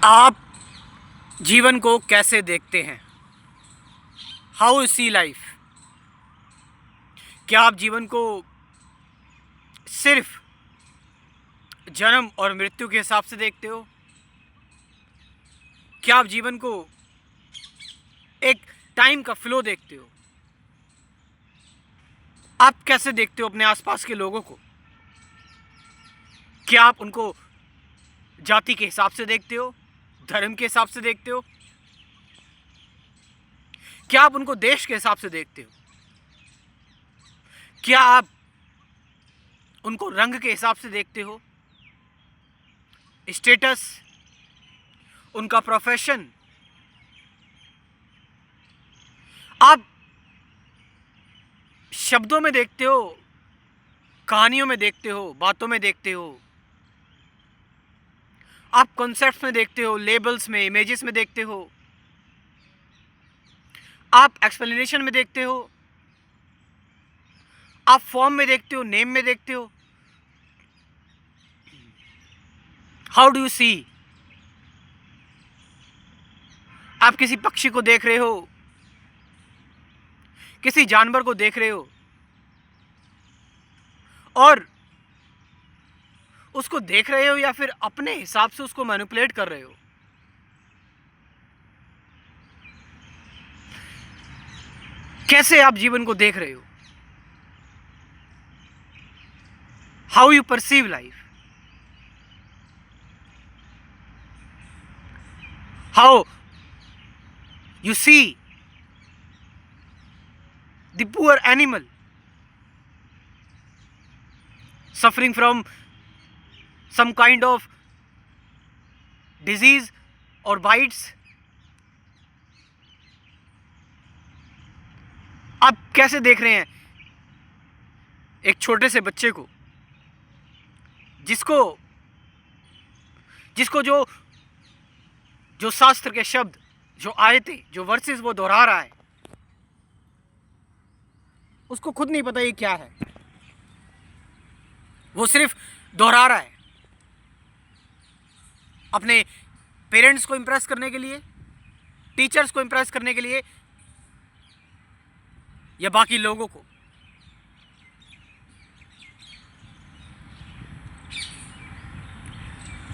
आप जीवन को कैसे देखते हैं? How you see life? क्या आप जीवन को सिर्फ जन्म और मृत्यु के हिसाब से देखते हो? क्या आप जीवन को एक टाइम का फ्लो देखते हो? आप कैसे देखते हो अपने आसपास के लोगों को? क्या आप उनको जाति के हिसाब से देखते हो? धर्म के हिसाब से देखते हो? क्या आप उनको देश के हिसाब से देखते हो? क्या आप उनको रंग के हिसाब से देखते हो? स्टेटस, उनका प्रोफेशन? आप शब्दों में देखते हो, कहानियों में देखते हो, बातों में देखते हो? आप कॉन्सेप्ट्स में देखते हो, लेबल्स में, इमेजेस में देखते हो? आप एक्सप्लेनेशन में देखते हो? आप फॉर्म में देखते हो, नेम में देखते हो? How do you see? आप किसी पक्षी को देख रहे हो, किसी जानवर को देख रहे हो और उसको देख रहे हो या फिर अपने हिसाब से उसको मैनिपुलेट कर रहे हो? कैसे आप जीवन को देख रहे हो? How you perceive life? How you see the poor animal suffering from some kind of disease or bites? आप कैसे देख रहे हैं एक छोटे से बच्चे को जिसको जिसको जो जो शास्त्र के शब्द, जो आयतें, जो वर्सेस वो दोहरा रहा है, उसको खुद नहीं पता ये क्या है, वो सिर्फ दोहरा रहा है अपने पेरेंट्स को इम्प्रेस करने के लिए, टीचर्स को इम्प्रेस करने के लिए या बाकी लोगों को।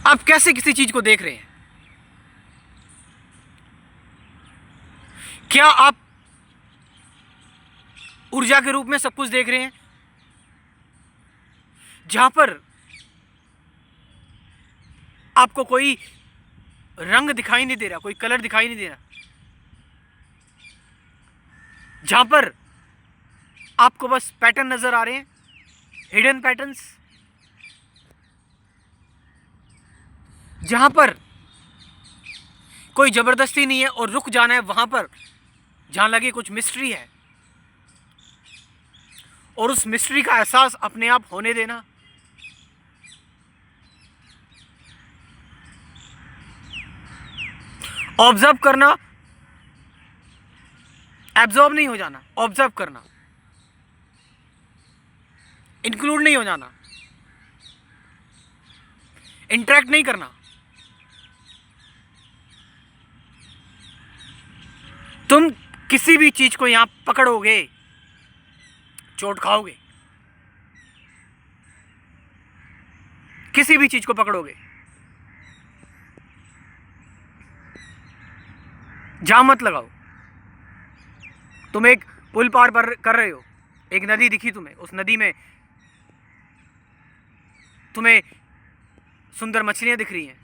आप कैसे किसी चीज को देख रहे हैं? क्या आप ऊर्जा के रूप में सब कुछ देख रहे हैं, जहां पर आपको कोई रंग दिखाई नहीं दे रहा, कोई कलर दिखाई नहीं दे रहा, जहां पर आपको बस पैटर्न नजर आ रहे हैं, हिडन पैटर्न्स, जहां पर कोई जबरदस्ती नहीं है और रुक जाना है वहां पर जहां लगे कुछ मिस्ट्री है, और उस मिस्ट्री का एहसास अपने आप होने देना। ऑब्जर्व करना, एब्जॉर्ब नहीं हो जाना, ऑब्जर्व करना, इंक्लूड नहीं हो जाना, इंटरेक्ट नहीं करना। तुम किसी भी चीज को यहां पकड़ोगे, चोट खाओगे। किसी भी चीज को पकड़ोगे, जाम मत लगाओ। तुम एक पुल पार पर कर रहे हो, एक नदी दिखी तुम्हें, उस नदी में तुम्हें सुंदर मछलियां दिख रही हैं,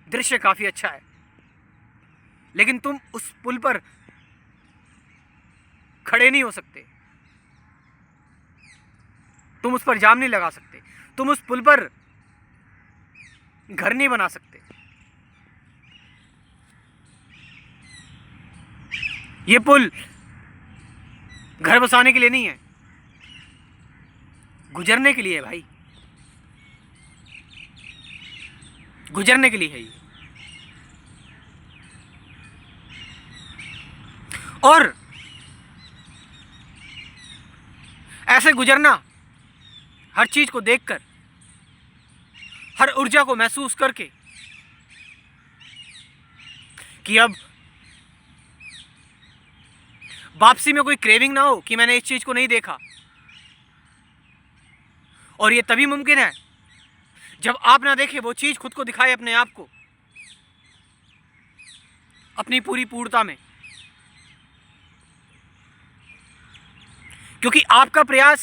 दृश्य काफी अच्छा है, लेकिन तुम उस पुल पर खड़े नहीं हो सकते, तुम उस पर जाम नहीं लगा सकते, तुम उस पुल पर घर नहीं बना सकते। ये पुल घर बसाने के लिए नहीं है, गुजरने के लिए है भाई, गुजरने के लिए है ये। और ऐसे गुजरना, हर चीज को देखकर, हर ऊर्जा को महसूस करके, कि अब वापसी में कोई क्रेविंग ना हो कि मैंने इस चीज को नहीं देखा। और ये तभी मुमकिन है जब आप ना देखें, वो चीज खुद को दिखाए अपने आप को अपनी पूरी पूर्णता में। क्योंकि आपका प्रयास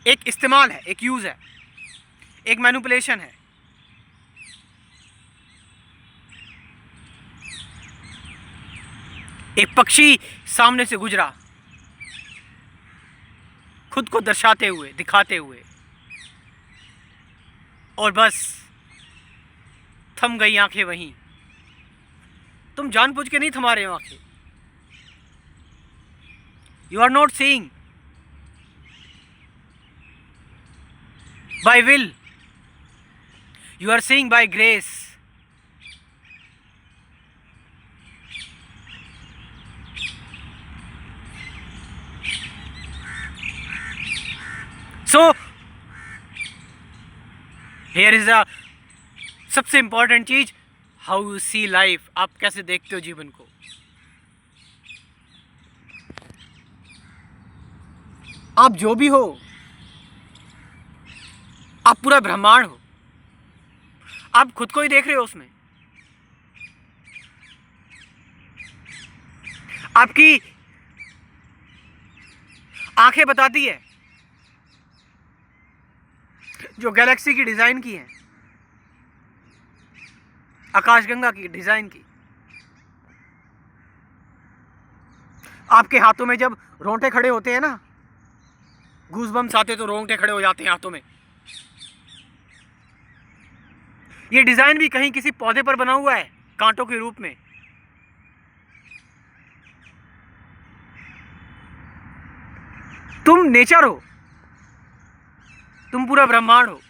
एक इस्तेमाल है, एक यूज है, एक मैनिपुलेशन है। एक पक्षी सामने से गुजरा, खुद को दर्शाते हुए, दिखाते हुए, और बस थम गई आंखें वहीं। तुम जानबूझ के नहीं थमा रहे हो आंखें। You are not seeing by will, you are seeing by grace. So here is a सबसे important चीज, how you see life, आप कैसे देखते हो जीवन को। आप जो भी हो, आप पूरा ब्रह्मांड हो, आप खुद को ही देख रहे हो उसमें। आपकी आंखें बताती है जो गैलेक्सी की डिजाइन की है, आकाशगंगा की डिजाइन की। आपके हाथों में जब रोंगटे खड़े होते हैं ना, गूज़बम्स आते तो रोंगटे खड़े हो जाते हैं हाथों में। ये डिजाइन भी कहीं किसी पौधे पर बना हुआ है, कांटों के रूप में। तुम नेचर हो, तुम पूरा ब्रह्मांड हो।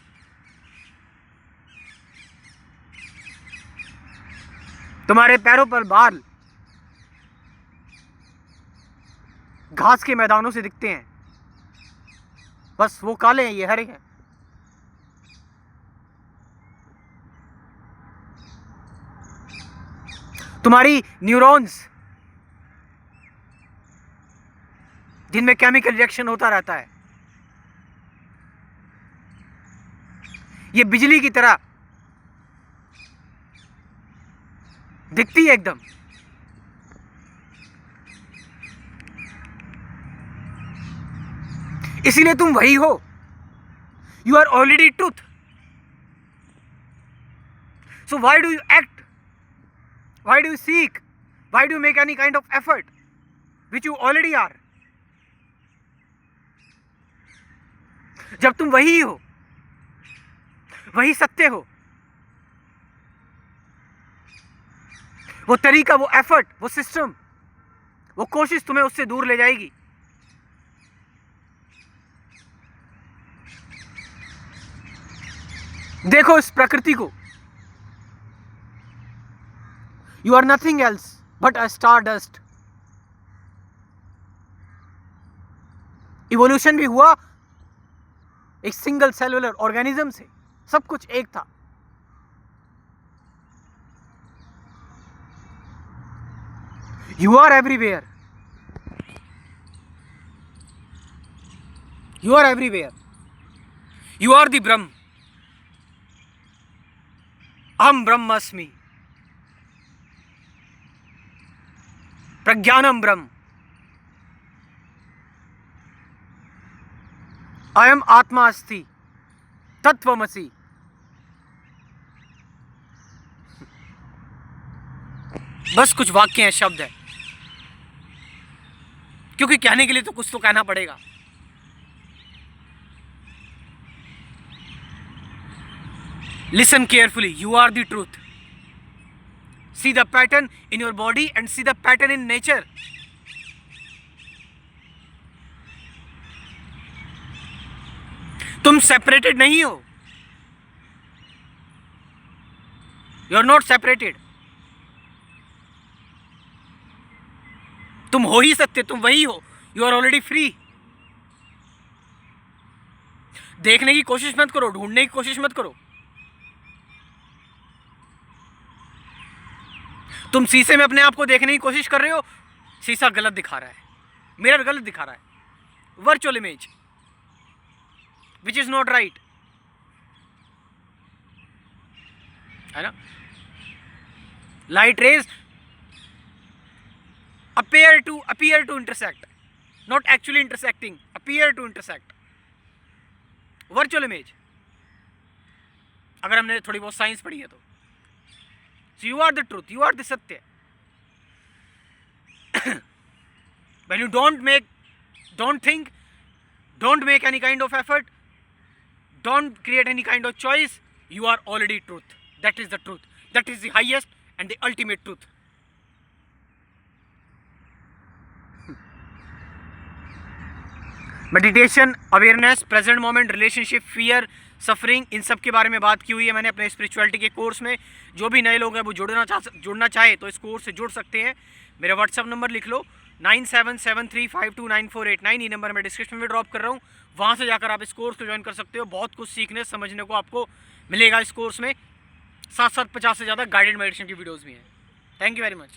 तुम्हारे पैरों पर बाल घास के मैदानों से दिखते हैं, बस वो काले हैं, ये हरे हैं। तुम्हारी न्यूरॉन्स जिनमें केमिकल रिएक्शन होता रहता है, ये बिजली की तरह दिखती है एकदम। इसीलिए तुम वही हो। You are already truth. So why do you act? Why do you seek? Why do you make any kind of effort which you already are? जब तुम वही हो, वही सत्य हो, वो तरीका, वो एफर्ट, वो सिस्टम, वो कोशिश तुम्हें उससे दूर ले जाएगी। देखो इस प्रकृति को। You are nothing else but a stardust. Evolution भी हुआ एक सिंगल सेलुलर ऑर्गेनिज्म से, सब कुछ एक था। You are everywhere. You are everywhere. You are the Brahm. Aham Brahmasmi. प्रज्ञानम ब्रह्म। अयम आत्मा अस्ति तत्वमसि। बस कुछ वाक्य हैं, शब्द है, क्योंकि कहने के लिए तो कुछ तो कहना पड़ेगा। Listen carefully, you are the truth. See the pattern in your body and see the pattern in nature. तुम सेपरेटेड नहीं हो। You are not separated. तुम हो ही सकते, तुम वही हो। You are already free. देखने की कोशिश मत करो, ढूंढने की कोशिश मत करो। तुम शीशे में अपने आप को देखने की कोशिश कर रहे हो, शीशा गलत दिखा रहा है, मिरर गलत दिखा रहा है, virtual image which is not right, है ना। Light rays appear to intersect, not actually intersecting, appear to intersect, virtual image, अगर हमने थोड़ी बहुत साइंस पढ़ी है तो। So you are the truth, you are the सत्य। When you don't think, don't make any kind of effort, don't create any kind of choice, you are already truth. That is the truth. That is the highest and the ultimate truth. Meditation, awareness, present moment, relationship, fear, suffering, इन सब के बारे में बात की हुई है मैंने अपने स्पिरिचुअलिटी के कोर्स में। जो भी नए लोग हैं वो जुड़ना चाहे तो इस कोर्स से जुड़ सकते हैं। मेरा व्हाट्सअप नंबर लिख लो 9773529489, ये नंबर मैं डिस्क्रिप्शन में ड्रॉप कर रहा हूँ। वहाँ से जाकर आप इस कोर्स को ज्वाइन कर सकते हो। बहुत कुछ सीखने समझने को आपको मिलेगा इस कोर्स में। साथ साथ 50 से ज़्यादा गाइडेड मेडिटेशन की वीडियोज़ भी हैं। Thank you very much.